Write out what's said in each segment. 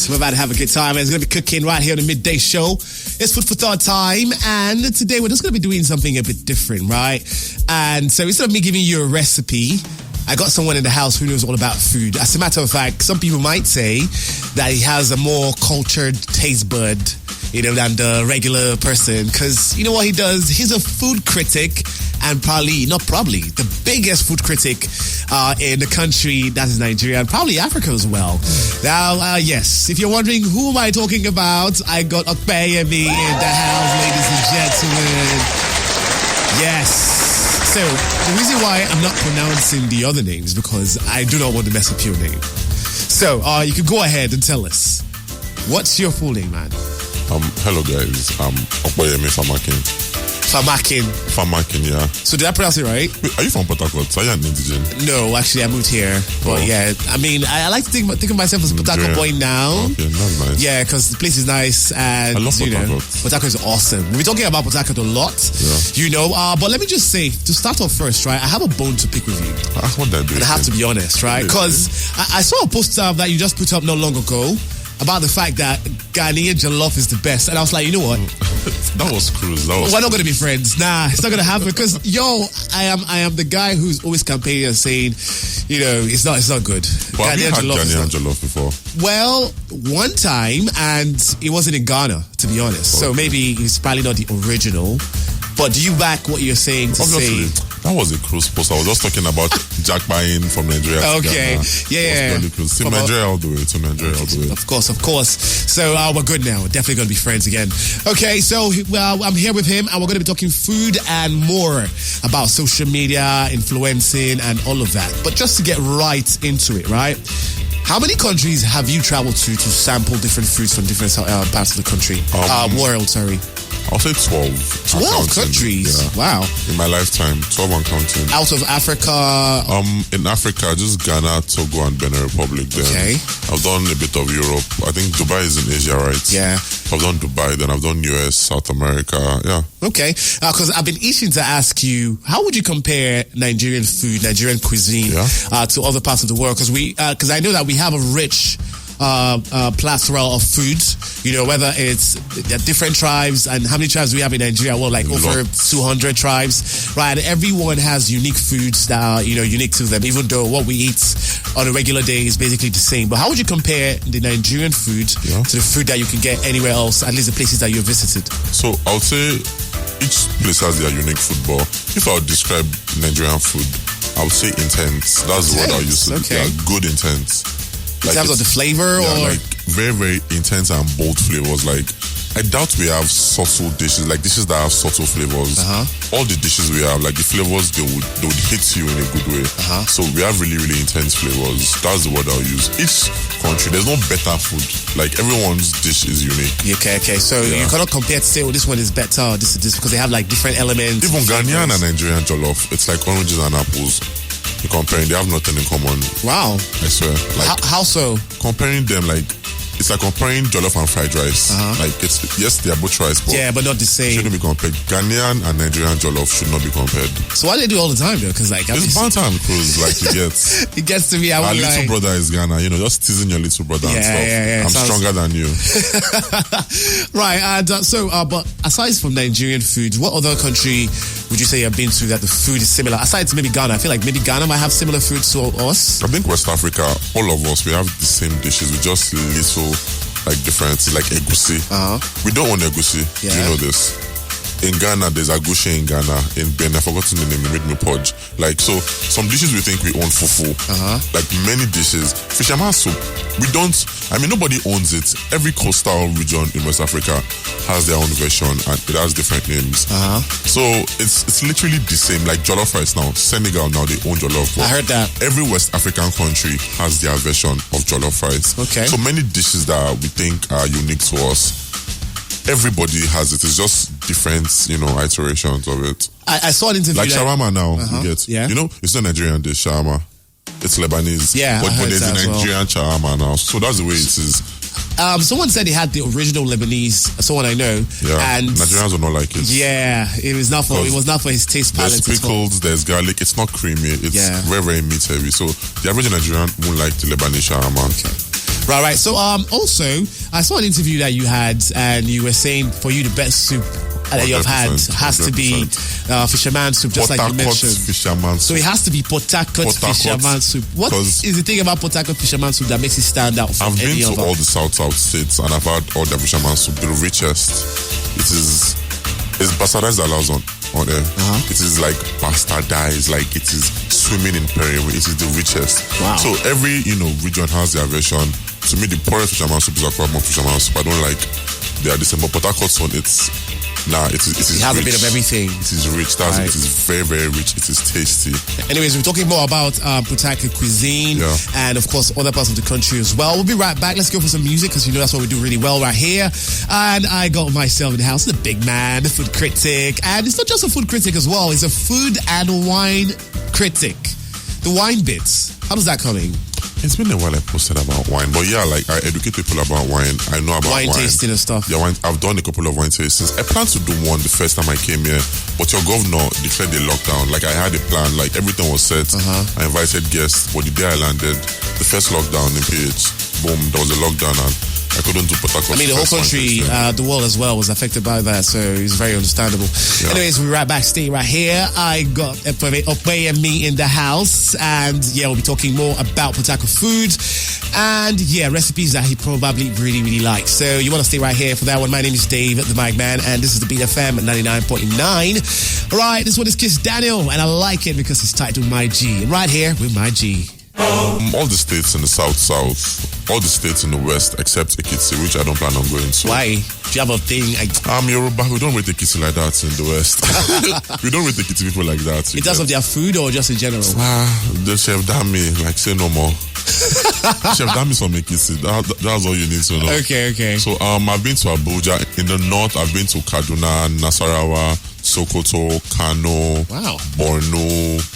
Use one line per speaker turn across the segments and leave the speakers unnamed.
Yes, we're about to have a good time. It's going to be cooking right here on the midday show. It's food for thought time, and today we're just going to be doing something a bit different, right? And so instead of me giving you a recipe, I got someone in the house who knows all about food. As a matter of fact, some people might say that he has a more cultured taste bud, than the regular person. Because you know what he does? He's a food critic, and the biggest food critic in the country, that is Nigeria, and probably Africa as well. Now, yes, if you're wondering who am I talking about, I got Opeyemi in the house, ladies and gentlemen. Yes. So, the reason why I'm not pronouncing the other names is because I do not want to mess up your name. So, you can go ahead and tell us. What's your full name, man?
Hello guys, Opeyemi Famakin. Famakin, yeah.
So did I pronounce it right?
Wait, are you from Port-Harcourt? Are you an indigen?
No, actually I moved here. But yeah, I mean, I like to think of myself as a Port-Harcourt boy now.
Okay, that's nice.
Yeah, because the place is nice and,
I love Port-Harcourt.
Port-Harcourt is awesome. We'll be talking about Port-Harcourt a lot, but let me just say, to start off first, right, I have a bone to pick with you.
What did I do?
And I have to be honest, right? Because I saw a poster that you just put up not long ago about the fact that Ghanaian Jollof is the best. And I was like, you know what?
That was cruise.
We're not going to be friends. Nah, it's not going to happen because, I am the guy who's always campaigning and saying, it's not good.
But have you had Ghanaian Jollof before?
Well, one time, and it wasn't in Ghana, to be honest. Okay. So maybe it's probably not the original. But do you back what you're saying to
Obviously.
say?
That was a cruise post. I was just talking about Jack buying from Nigeria.
Okay, yeah.
Team Nigeria all the way.
Of course. So we're good now. We're definitely going to be friends again. Okay, so I'm here with him, and we're going to be talking food and more about social media, influencing, and all of that. But just to get right into it, right? How many countries have you traveled to sample different foods from different parts of the country? World, sorry.
I'll say 12.
12 countries? Yeah. Wow.
In my lifetime, 12 and counting.
Out of Africa?
In Africa, just Ghana, Togo, and Benin Republic. Then
okay.
I've done a bit of Europe. I think Dubai is in Asia, right?
Yeah.
I've done Dubai, then I've done US, South America, yeah.
Okay. Because I've been itching to ask you, how would you compare Nigerian food, Nigerian cuisine to other parts of the world? Because I know that we have a rich plethora of foods, whether it's different tribes, and how many tribes we have in Nigeria? Well, like over 200 tribes, right? And everyone has unique foods that are, unique to them, even though what we eat on a regular day is basically the same. But how would you compare the Nigerian food to the food that you can get anywhere else, at least the places that you've visited?
So I would say each place has their unique food, but if I would describe Nigerian food, I would say intense. That's the word I use.
Okay.
Yeah, good intense.
In terms of the flavor, or
like very, very intense and bold flavors. Like, I doubt we have subtle dishes, like dishes that have subtle flavors. All the dishes we have, like the flavors, they would hit you in a good way. So we have really, really intense flavors. That's the word I'll use. Each country, there's no better food. Like, everyone's dish is unique.
Okay. So you cannot compare to say, this one is better, or this is this, because they have like different elements.
Even Ghanaian and Nigerian jollof, it's like oranges and apples. Comparing, they have nothing in common.
Wow.
I swear. Like,
how so?
Comparing them, like, it's like comparing jollof and fried rice. Like, yes, they are both rice,
but not the same.
Shouldn't be compared. Ghanaian and Nigerian jollof should not be compared.
So why do they do all the time though? Because
it's banter and cruise, like you get.
It gets to me.
Our little brother is Ghana. Just teasing your little brother and stuff.
Yeah.
I'm stronger than you.
Right. And but aside from Nigerian food, what other country would you say you've been to that the food is similar? Aside to maybe Ghana, I feel like maybe Ghana might have similar food to us.
I think West Africa, all of us, we have the same dishes with just little differences, like egusi. We don't own egusi. Do you know this? In Ghana, there's agushi in Ghana. In Benin, I've forgotten the name, it made me purge. Like, so, some dishes we think we own fufu. Like, many dishes. Fisherman soup, we don't, nobody owns it. Every coastal region in West Africa has their own version, and it has different names. So, it's literally the same. Like, jollof rice now, Senegal now, they own jollof.
I heard that.
Every West African country has their version of jollof rice.
Okay.
So, many dishes that we think are unique to us, everybody has it. It's just different, iterations of it.
I saw an interview
like shawarma now. You get, it's not Nigerian dish shawarma. It's Lebanese.
Yeah,
but there's a Nigerian shawarma now. So that's the way it is.
Someone said they had the original Lebanese. Someone I know.
Yeah, and Nigerians will not like it.
Yeah, it was not for his taste palette.
There's pickles, there's garlic. It's not creamy. It's very, very meat heavy. So the average Nigerian won't like the Lebanese shawarma.
Okay. Right. So also, I saw an interview that you had, and you were saying for you the best soup that you've had has to be fisherman soup, just like you mentioned.
Fisherman soup.
So it has to be Port-Harcourt fisherman soup. What is the thing about Port-Harcourt fisherman soup that makes it stand out from any of
I've been to all the South states, and I've had all the fisherman soup, the richest. It's bastardized allows on there. It is like bastardized, like it is swimming in periwinkle. It is the richest.
Wow.
So every region has their version. To me, the poorest fisherman soup is Aquaman fisherman soup. I don't like they are the same, but Port-Harcourt's one, it has
rich. A bit of everything.
It is rich. It is very, very rich. It is tasty.
Anyways, we're talking more about Port-Harcourt cuisine and, of course, other parts of the country as well. We'll be right back. Let's go for some music because that's what we do really well right here. And I got myself in the house, the big man, the food critic. And it's not just a food critic as well. It's a food and wine critic. The wine bits. How does that come in?
It's been a while I posted about wine, but yeah, like I educate people about wine. I know about wine
tasting and stuff.
Yeah, I've done a couple of wine tastings. I planned to do one the first time I came here, but your governor declared a lockdown. Like I had a plan, like everything was set. I invited guests, but the day I landed, the first lockdown in PH, boom, there was a lockdown and I couldn't do Port-Harcourt.
I mean, the whole country, the world as well was affected by that, so it's very understandable. Yeah. Anyways, we're right back, stay right here. I got Opeyemi in the house, and we'll be talking more about Port-Harcourt food and recipes that he probably really, really likes. So you want to stay right here for that one. My name is Dave, the Mic Man, and this is the Beat FM at 99.9. All right, this one is Kiss Daniel, and I like it because it's titled My G. And right here with My G.
All the states in the south, all the states in the west except Ekiti, which I don't plan on going to.
Why? Do you have a thing?
I'm Yoruba. We don't rate Ekiti like that in the west. We don't rate Ekiti people like that.
In terms of their food or just in general?
The Chef Dami, like say no more. Chef Dami's from Ekiti. That's all you need to know.
Okay.
So I've been to Abuja. In the north, I've been to Kaduna, Nasarawa, Sokoto, Kano, Borno.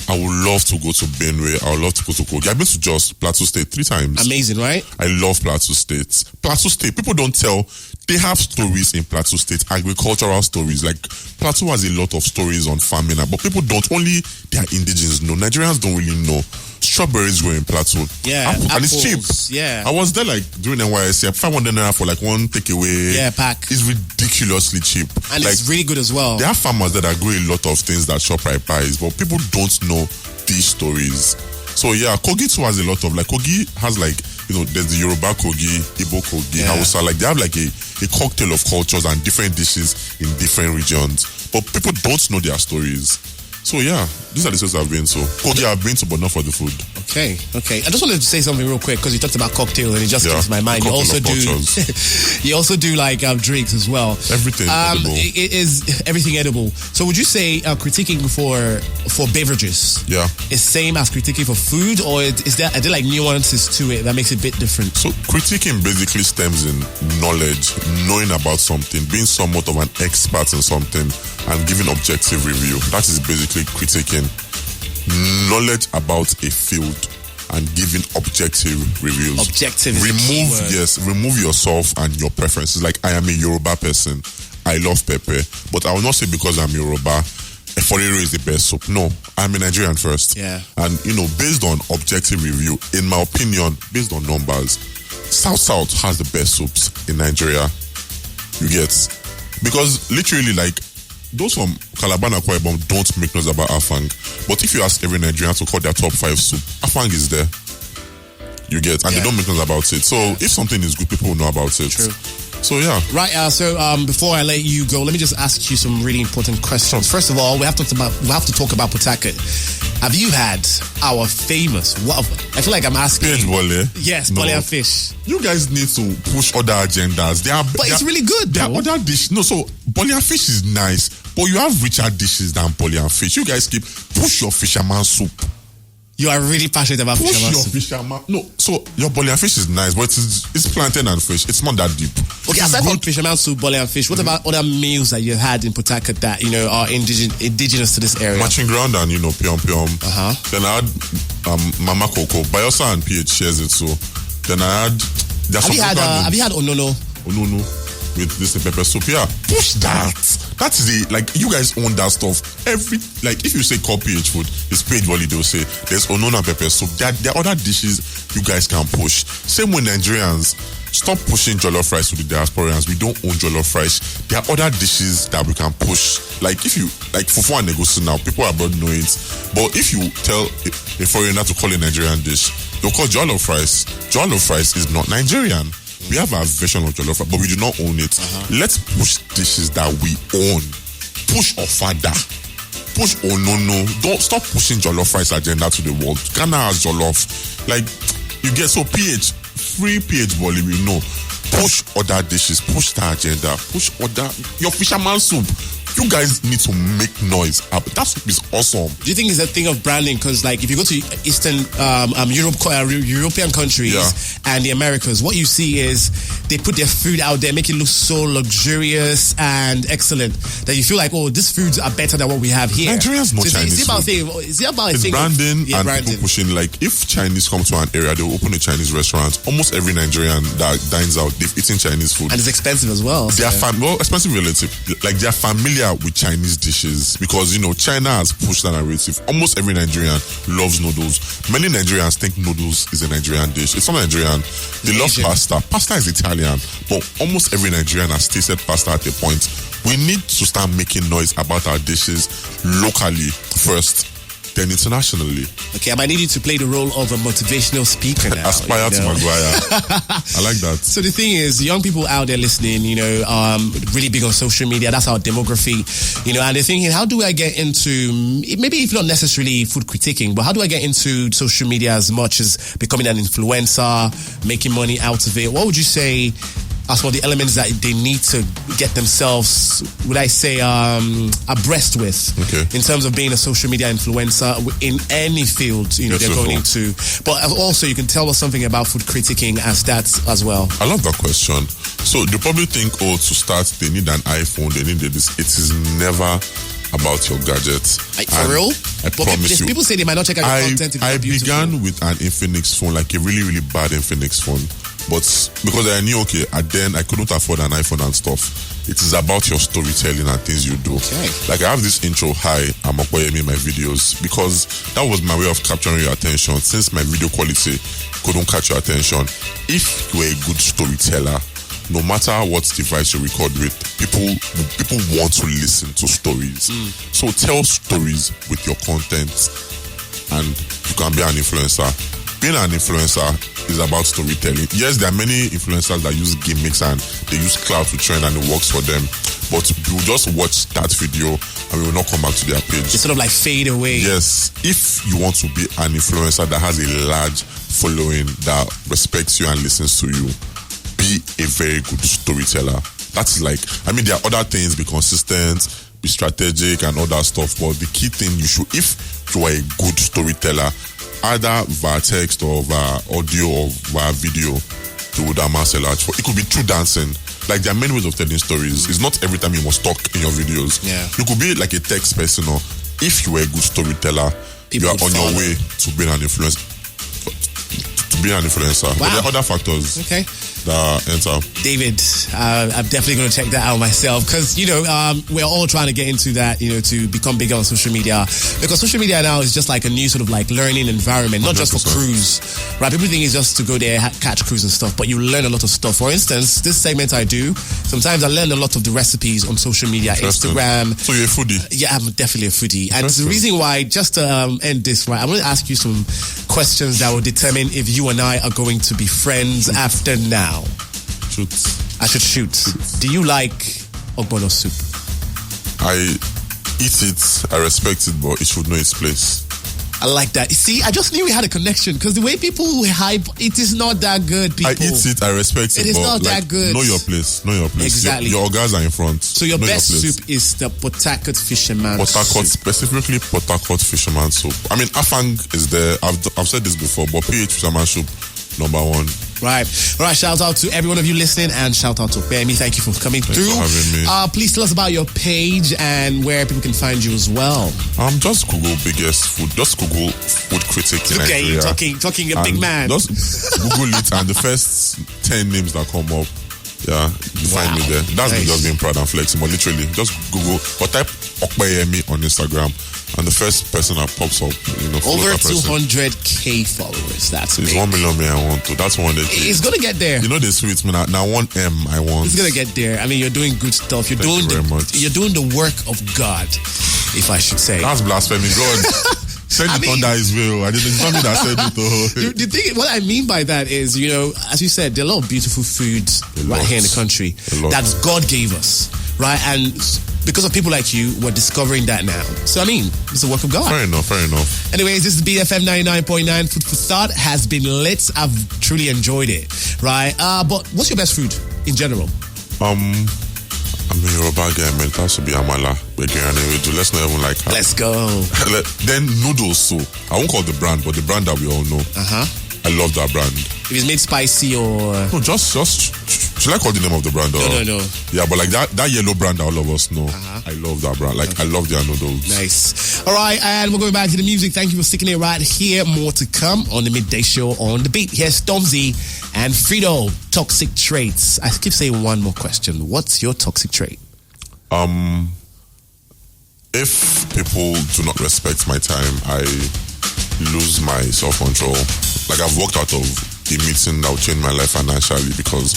I would love to go to Benue. I would love to go to Kogi. I've been to just Plateau State 3 times.
Amazing, right?
I love Plateau State. Plateau State, people don't tell. They have stories in Plateau State, agricultural stories. Like, Plateau has a lot of stories on farming, but people don't. Only their indigenous know. Nigerians don't really know. Strawberries grow in Plateau.
Yeah,
and it's cheap.
Yeah.
I was there like during NYSC. 500 naira for like one takeaway.
Yeah, pack.
It's ridiculously cheap.
And like, it's really good as well.
There are farmers that grow a lot of things that ShopRite buys, but people don't know these stories. So yeah, Kogi too has a lot of, like, Kogi has like, there's the Yoruba Kogi, Igbo Kogi, Hausa. Like they have like a cocktail of cultures and different dishes in different regions. But people don't know their stories. So yeah, these are the places I've been to. Kogi I've been to, but not for the food.
Okay. I just wanted to say something real quick because you talked about cocktails and it just came to my mind. You also do like drinks as well.
Everything edible.
It is everything edible. So would you say critiquing for beverages is same as critiquing for food, or are there like nuances to it that makes it a bit different?
So critiquing basically stems in knowledge, knowing about something, being somewhat of an expert in something, and giving objective review. That is basically critiquing. Knowledge about a field and giving objective reviews. Remove yourself and your preferences. Like, I am a Yoruba person. I love pepper, but I will not say because I'm Yoruba, Eforiro is the best soup. No, I'm a Nigerian first.
Yeah.
And based on objective review, in my opinion, based on numbers, South has the best soups in Nigeria. You get, because literally, like, those from Calabar and Akwa Ibom don't make noise about Afang. But if you ask every Nigerian to call their top 5 soup, Afang is there. You get, and they don't make noise about it. So if something is good, people will know about it.
True.
So yeah.
Right. So before I let you go, let me just ask you some really important questions. First of all, we have to talk about Port-Harcourt. Have you had our famous? I feel like I'm asking.
Page Bole.
Yes, Bole and fish.
You guys need to push other agendas.
But it's really good.
There are other dishes. No, so Bole and fish is nice, but you have richer dishes than Bole and fish. You guys push your fisherman soup.
You are really passionate about fisherman soup.
Fisherman. No, so your Bole and fish is nice, but it's plantain and fish. It's not that deep.
Okay, aside from fisherman soup, Bole and fish, what about other meals that you've had in Port-Harcourt that are indigenous to this area?
Matching ground and piom piom. Then I had Mama Coco. Bayosa and PH shares it. So then I had. Have you had onono? Onono with this pepper soup. Yeah, push that. That is you guys own that stuff. If you say call PH food, it's PH volley, they'll say there's Onona pepper soup. There are other dishes you guys can push. Same with Nigerians. Stop pushing jollof rice to the diasporans. We don't own jollof rice. There are other dishes that we can push. If you fufu and egusi now, people abroad know it. But if you tell a foreigner to call a Nigerian dish, they'll call jollof rice. Jollof rice is not Nigerian. We have our version of jollof rice, but we do not own it. Let's push dishes that we own. Push ofada. Push onono. Don't stop pushing jollof rice agenda to the world. Ghana has jollof. You get so PH. Free PH volley, we know. Push other dishes, push the agenda, push your fisherman soup. You guys need to make noise. That soup is awesome. Do
you think it's a thing of branding? Because if you go to Eastern European countries and the Americas, what you see is they put their food out there, make it look so luxurious and excellent that you feel like, oh, these foods are better than what we have here.
Nigerians know Chinese food.
Is it about
it's branding and branding. People pushing. If Chinese come to an area, they'll open a Chinese restaurant. Almost every Nigerian that dines out, they've eaten Chinese food.
And it's expensive as well.
They are expensive relative. They're familiar with Chinese dishes because China has pushed that narrative. Almost every Nigerian loves noodles. Many Nigerians think noodles is a Nigerian dish. It's not Nigerian. They love pasta. Pasta is Italian, but almost every Nigerian has tasted pasta at a point. We need to start making noise about our dishes locally first, then internationally.
Okay, I might need you to play the role of a motivational speaker now.
Aspire to Maguire. I like that.
So the thing is, young people out there listening, really big on social media. That's our demography, and they're thinking, how do I get into, maybe if not necessarily food critiquing, but how do I get into social media as much as becoming an influencer, making money out of it? What would you say as for the elements that they need to get themselves, would I say, abreast with in terms of being a social media influencer in any field they're going into? But also, you can tell us something about food critiquing as that as well.
I love that question. So they probably think, to start, they need an iPhone, they need this. It is never about your gadgets.
For real?
I promise you.
People say they might not check out your content.
I began with an Infinix phone, like a really, really bad Infinix phone. But because I knew, then I couldn't afford an iPhone and stuff. It is about your storytelling and things you do. I have this intro, hi, I'm Opeyemi in my videos, because that was my way of capturing your attention. Since my video quality couldn't catch your attention, if you're a good storyteller, no matter what device you record with, people want to listen to stories. So tell stories with your content, and you can be an influencer. Being an influencer is about storytelling. Yes, there are many influencers that use gimmicks and they use clout to trend and it works for them. But we will just watch that video and we will not come back to their page.
It's sort of fade away.
Yes. If you want to be an influencer that has a large following that respects you and listens to you, be a very good storyteller. That's there are other things, be consistent, be strategic and all that stuff. But the key thing if you are a good storyteller, either via text or via audio or via video, you would amass a large. It could be through dancing. There are many ways of telling stories. It's not every time you must talk in your videos.
Yeah.
You could be like a text person, or if you are a good storyteller, you are on your way to being an influencer. Wow. But there are other factors that enter.
David, I'm definitely going to check that out myself because, we're all trying to get into that, to become bigger on social media, because social media now is just like a new sort of learning environment, not 100%. Just for cruise, right? People think it's just to go there, catch cruise and stuff, but you learn a lot of stuff. For instance, this segment I do, sometimes I learn a lot of the recipes on social media, Instagram.
So you're a foodie?
Yeah, I'm definitely a foodie. And the reason why, just to end this, right, I'm going to ask you some questions that will determine if you and I are going to be friends after now.
Shoot.
I should shoot. Do you like ogbono soup?
I eat it, I respect it, but it should know its place.
I like that. See, I just knew we had a connection because the way people hype, it is not that good, people.
I eat it, I respect it,
it is not that good.
Know your place. Know your place.
Exactly.
Your guys are in front.
So your best soup is the Port-Harcourt fisherman
Port-Harcourt,
soup.
specifically Port-Harcourt fisherman soup. I mean, Afang is there. I've said this before, but PH fisherman soup, number one.
Right. All right. Shout out to every one of you listening, and shout out to Opeyemi. Thank you for coming through.
Thanks for having me.
Please tell us about your page and where people can find you as well.
Just Google biggest food. Just Google food critic in Nigeria.
Okay, talking a big man.
Just Google it, and the first 10 names that come up, Yeah, you find me there. That's me
Nice.
just being proud and flexing. But literally, just Google or type Opeyemi on Instagram, and the first person that pops up, follow
Over
that person.
200K followers. That's
It's
big.
1 million me I want to. That's 100K.
It's gonna get there.
The sweets, man. Now 1M I want.
It's gonna get there. I mean, you're doing good stuff. You're
Thank you very much.
you're doing the work of God, if I should say.
That's blasphemy. God. Send it under his will. I didn't tell me that said it though.
The thing, what I mean by that is, as you said, there are a lot of beautiful foods right here in the country that God gave us, right? And because of people like you, we're discovering that now. So, I mean, it's the work of God.
Fair enough.
Anyways, this is BFM 99.9. Food for Thought has been lit. I've truly enjoyed it, right? But what's your best food in general?
I'm a Yoruba guy, man. It has to be amala. Let's not even like her.
Let's go.
Then noodles, so I won't call the brand, but the brand that we all know. I love that brand.
If it's made spicy or...
No, just should I call the name of the brand?
No.
Yeah, but like that yellow brand that all of us know. I love that brand. Like, I love their noodles.
Nice. All right, and we're going back to the music. Thank you for sticking it right here. More to come on the Midday Show on The Beat. Here's Stormzy and Frito, Toxic Traits. I keep saying one more question. What's your toxic trait?
If people do not respect my time, I lose my self-control. Like, I've walked out of a meeting that would change my life financially because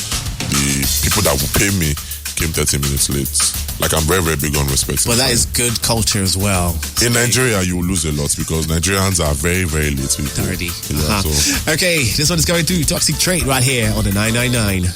the people that would pay me came 30 minutes late. Like, I'm very, very big on respecting.
But that is good culture as well.
In Nigeria, you will lose a lot because Nigerians are very, very late people.
Already.
Yeah, so.
Okay, this one is going to Toxic Trait right here on the 999.